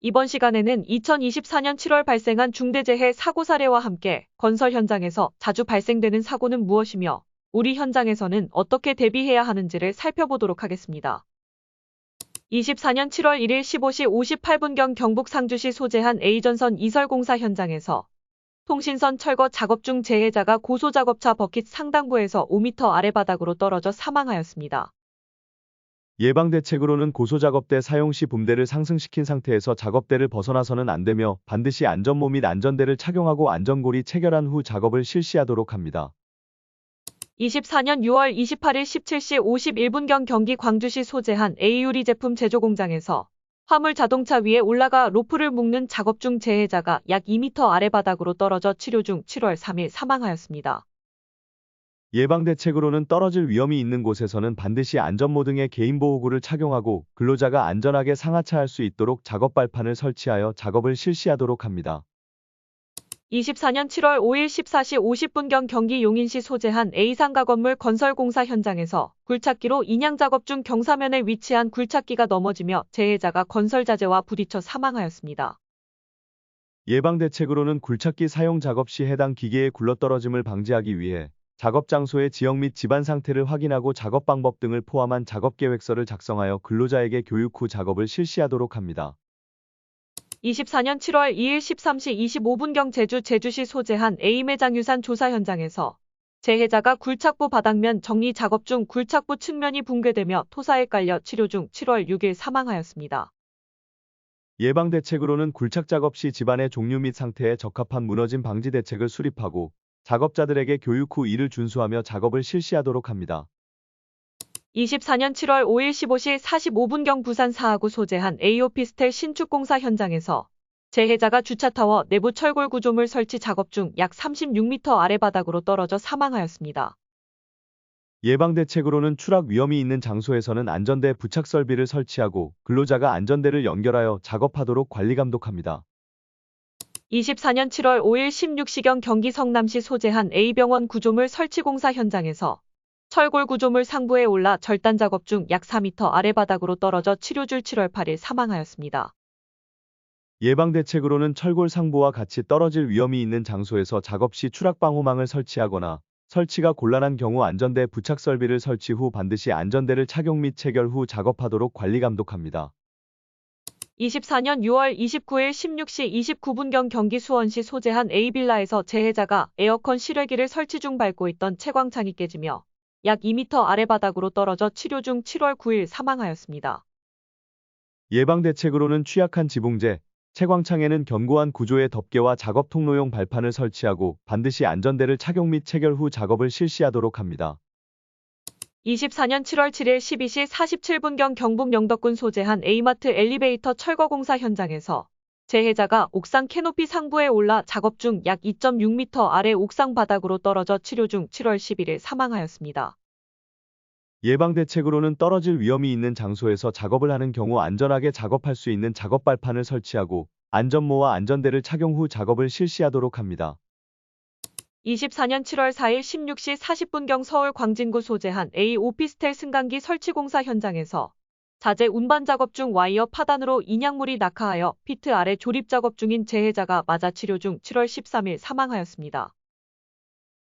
이번 시간에는 2024년 7월 발생한 중대재해 사고 사례와 함께 건설 현장에서 자주 발생되는 사고는 무엇이며 우리 현장에서는 어떻게 대비해야 하는지를 살펴보도록 하겠습니다. 24년 7월 1일 15시 58분경 경북 상주시 소재한 A전선 이설공사 현장에서 통신선 철거 작업 중 재해자가 고소작업차 버킷 상단부에서 5m 아래 바닥으로 떨어져 사망하였습니다. 예방대책으로는 고소작업대 사용 시 붐대를 상승시킨 상태에서 작업대를 벗어나서는 안 되며 반드시 안전모 및 안전대를 착용하고 안전고리 체결한 후 작업을 실시하도록 합니다. 24년 6월 28일 17시 51분경 경기 광주시 소재한 A유리 제품 제조 공장에서 화물 자동차 위에 올라가 로프를 묶는 작업 중 재해자가 약 2m 아래 바닥으로 떨어져 치료 중 7월 3일 사망하였습니다. 예방대책으로는 떨어질 위험이 있는 곳에서는 반드시 안전모 등의 개인보호구를 착용하고 근로자가 안전하게 상하차할 수 있도록 작업 발판을 설치하여 작업을 실시하도록 합니다. 24년 7월 5일 14시 50분경 경기 용인시 소재한 A상가 건물 건설공사 현장에서 굴착기로 인양 작업 중 경사면에 위치한 굴착기가 넘어지며 재해자가 건설자재와 부딪혀 사망하였습니다. 예방대책으로는 굴착기 사용 작업 시 해당 기계의 굴러떨어짐을 방지하기 위해 작업 장소의 지형 및 집안 상태를 확인하고 작업 방법 등을 포함한 작업계획서를 작성하여 근로자에게 교육 후 작업을 실시하도록 합니다. 24년 7월 2일 13시 25분경 제주시 소재한 A매장 유산 조사 현장에서 재해자가 굴착부 바닥면 정리 작업 중 굴착부 측면이 붕괴되며 토사에 깔려 치료 중 7월 6일 사망하였습니다. 예방대책으로는 굴착 작업 시 집안의 종류 및 상태에 적합한 무너짐 방지 대책을 수립하고 작업자들에게 교육 후 이를 준수하며 작업을 실시하도록 합니다. 24년 7월 5일 15시 45분경 부산 사하구 소재한 A오피스텔 신축공사 현장에서 재해자가 주차타워 내부 철골 구조물 설치 작업 중 약 36m 아래 바닥으로 떨어져 사망하였습니다. 예방대책으로는 추락 위험이 있는 장소에서는 안전대 부착 설비를 설치하고 근로자가 안전대를 연결하여 작업하도록 관리 감독합니다. 24년 7월 5일 16시경 경기 성남시 소재한 A병원 구조물 설치 공사 현장에서 철골 구조물 상부에 올라 절단 작업 중 약 4m 아래 바닥으로 떨어져 치료 중 7월 8일 사망하였습니다. 예방대책으로는 철골 상부와 같이 떨어질 위험이 있는 장소에서 작업 시 추락 방호망을 설치하거나 설치가 곤란한 경우 안전대 부착 설비를 설치 후 반드시 안전대를 착용 및 체결 후 작업하도록 관리 감독합니다. 24년 6월 29일 16시 29분경 경기 수원시 소재한 A빌라에서 재해자가 에어컨 실외기를 설치 중 밟고 있던 채광창이 깨지며 약 2m 아래 바닥으로 떨어져 치료 중 7월 9일 사망하였습니다. 예방대책으로는 취약한 지붕재, 채광창에는 견고한 구조의 덮개와 작업 통로용 발판을 설치하고 반드시 안전대를 착용 및 체결 후 작업을 실시하도록 합니다. 24년 7월 7일 12시 47분경 경북 영덕군 소재한 A마트 엘리베이터 철거 공사 현장에서 재해자가 옥상 캐노피 상부에 올라 작업 중 약 2.6m 아래 옥상 바닥으로 떨어져 치료 중 7월 11일 사망하였습니다. 예방대책으로는 떨어질 위험이 있는 장소에서 작업을 하는 경우 안전하게 작업할 수 있는 작업 발판을 설치하고 안전모와 안전대를 착용 후 작업을 실시하도록 합니다. 24년 7월 4일 16시 40분경 서울 광진구 소재한 A 오피스텔 승강기 설치 공사 현장에서 자재 운반 작업 중 와이어 파단으로 인양물이 낙하하여 피트 아래 조립 작업 중인 재해자가 맞아 치료 중 7월 13일 사망하였습니다.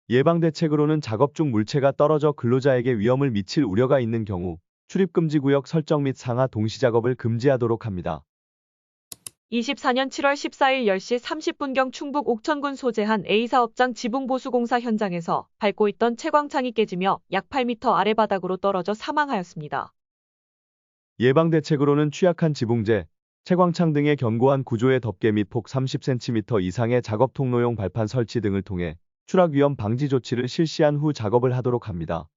예방대책으로는 작업 중 물체가 떨어져 근로자에게 위험을 미칠 우려가 있는 경우 출입금지구역 설정 및 상하 동시작업을 금지하도록 합니다. 24년 7월 14일 10시 30분경 충북 옥천군 소재한 A사업장 지붕보수공사 현장에서 밟고 있던 채광창이 깨지며 약 8m 아래 바닥으로 떨어져 사망하였습니다. 예방대책으로는 취약한 지붕재, 채광창 등의 견고한 구조의 덮개 및 폭 30cm 이상의 작업 통로용 발판 설치 등을 통해 추락 위험 방지 조치를 실시한 후 작업을 하도록 합니다.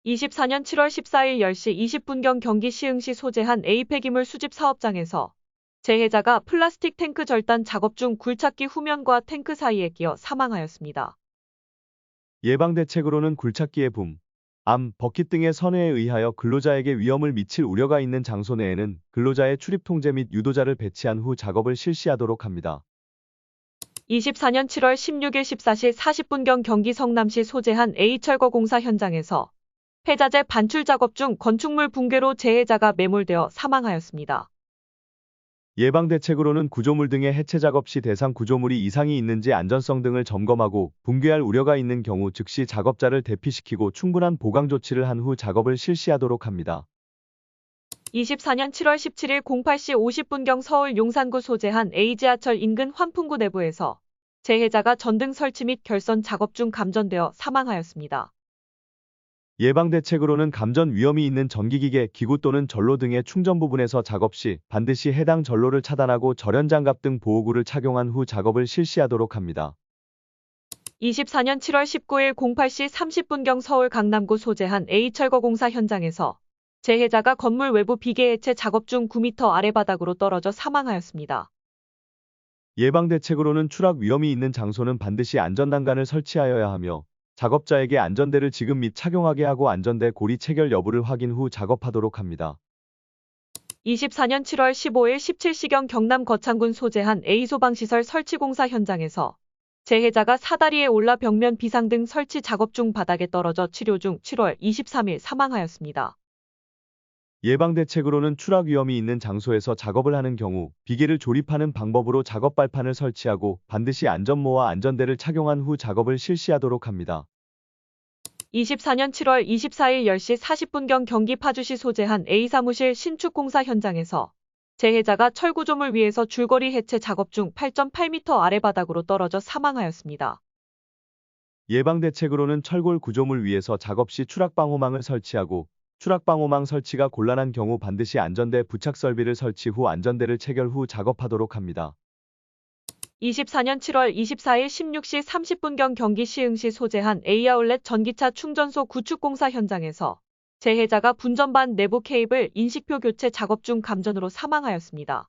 24년 7월 14일 10시 20분경 경기 시흥시 소재한 A 폐기물 수집 사업장에서 재해자가 플라스틱 탱크 절단 작업 중 굴착기 후면과 탱크 사이에 끼어 사망하였습니다. 예방대책으로는 굴착기의 붐, 암, 버킷 등의 선회에 의하여 근로자에게 위험을 미칠 우려가 있는 장소 내에는 근로자의 출입 통제 및 유도자를 배치한 후 작업을 실시하도록 합니다. 24년 7월 16일 14시 40분경 경기 성남시 소재한 A철거공사 현장에서 폐자재 반출 작업 중 건축물 붕괴로 재해자가 매몰되어 사망하였습니다. 예방대책으로는 구조물 등의 해체 작업 시 대상 구조물이 이상이 있는지 안전성 등을 점검하고 붕괴할 우려가 있는 경우 즉시 작업자를 대피시키고 충분한 보강 조치를 한 후 작업을 실시하도록 합니다. 24년 7월 17일 08시 50분경 서울 용산구 소재한 A지하철 인근 환풍구 내부에서 재해자가 전등 설치 및 결선 작업 중 감전되어 사망하였습니다. 예방대책으로는 감전 위험이 있는 전기기계, 기구 또는 전로 등의 충전 부분에서 작업 시 반드시 해당 전로를 차단하고 절연장갑 등 보호구를 착용한 후 작업을 실시하도록 합니다. 24년 7월 19일 08시 30분경 서울 강남구 소재한 A철거공사 현장에서 재해자가 건물 외부 비계 해체 작업 중 9m 아래 바닥으로 떨어져 사망하였습니다. 예방대책으로는 추락 위험이 있는 장소는 반드시 안전난간을 설치하여야 하며 작업자에게 안전대를 지급 및 착용하게 하고 안전대 고리 체결 여부를 확인 후 작업하도록 합니다. 24년 7월 15일 17시경 경남 거창군 소재한 A소방시설 설치공사 현장에서 재해자가 사다리에 올라 벽면 비상등 설치 작업 중 바닥에 떨어져 치료 중 7월 23일 사망하였습니다. 예방대책으로는 추락 위험이 있는 장소에서 작업을 하는 경우 비계를 조립하는 방법으로 작업 발판을 설치하고 반드시 안전모와 안전대를 착용한 후 작업을 실시하도록 합니다. 24년 7월 24일 10시 40분경 경기 파주시 소재한 A사무실 신축공사 현장에서 재해자가 철구조물 위에서 줄거리 해체 작업 중 8.8m 아래 바닥으로 떨어져 사망하였습니다. 예방대책으로는 철골 구조물 위에서 작업 시 추락방호망을 설치하고 추락방호망 설치가 곤란한 경우 반드시 안전대 부착 설비를 설치 후 안전대를 체결 후 작업하도록 합니다. 24년 7월 24일 16시 30분경 경기 시흥시 소재한 A아울렛 전기차 충전소 구축공사 현장에서 재해자가 분전반 내부 케이블 인식표 교체 작업 중 감전으로 사망하였습니다.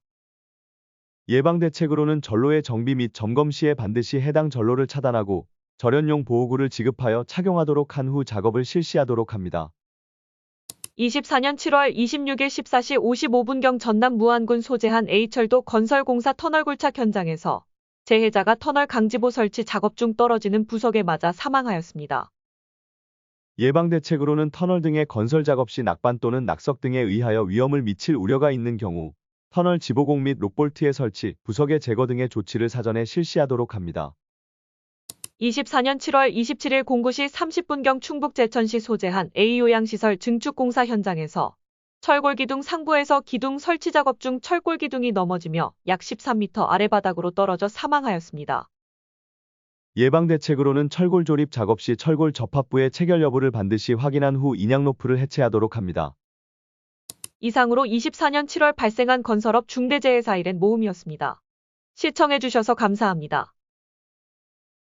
예방대책으로는 전로의 정비 및 점검 시에 반드시 해당 전로를 차단하고 절연용 보호구를 지급하여 착용하도록 한 후 작업을 실시하도록 합니다. 24년 7월 26일 14시 55분경 전남 무안군 소재한 A철도 건설공사 터널 굴착 현장에서 재해자가 터널 강지보 설치 작업 중 떨어지는 부석에 맞아 사망하였습니다. 예방대책으로는 터널 등의 건설 작업 시 낙반 또는 낙석 등에 의하여 위험을 미칠 우려가 있는 경우 터널 지보공 및 록볼트의 설치, 부석의 제거 등의 조치를 사전에 실시하도록 합니다. 24년 7월 27일 09시 30분경 충북 제천시 소재한 A요양시설 증축공사 현장에서 철골기둥 상부에서 기둥 설치 작업 중 철골기둥이 넘어지며 약 13m 아래 바닥으로 떨어져 사망하였습니다. 예방대책으로는 철골 조립 작업 시 철골 접합부의 체결 여부를 반드시 확인한 후 인양로프를 해체하도록 합니다. 이상으로 24년 7월 발생한 건설업 중대재해 사일엔 모음이었습니다. 시청해주셔서 감사합니다.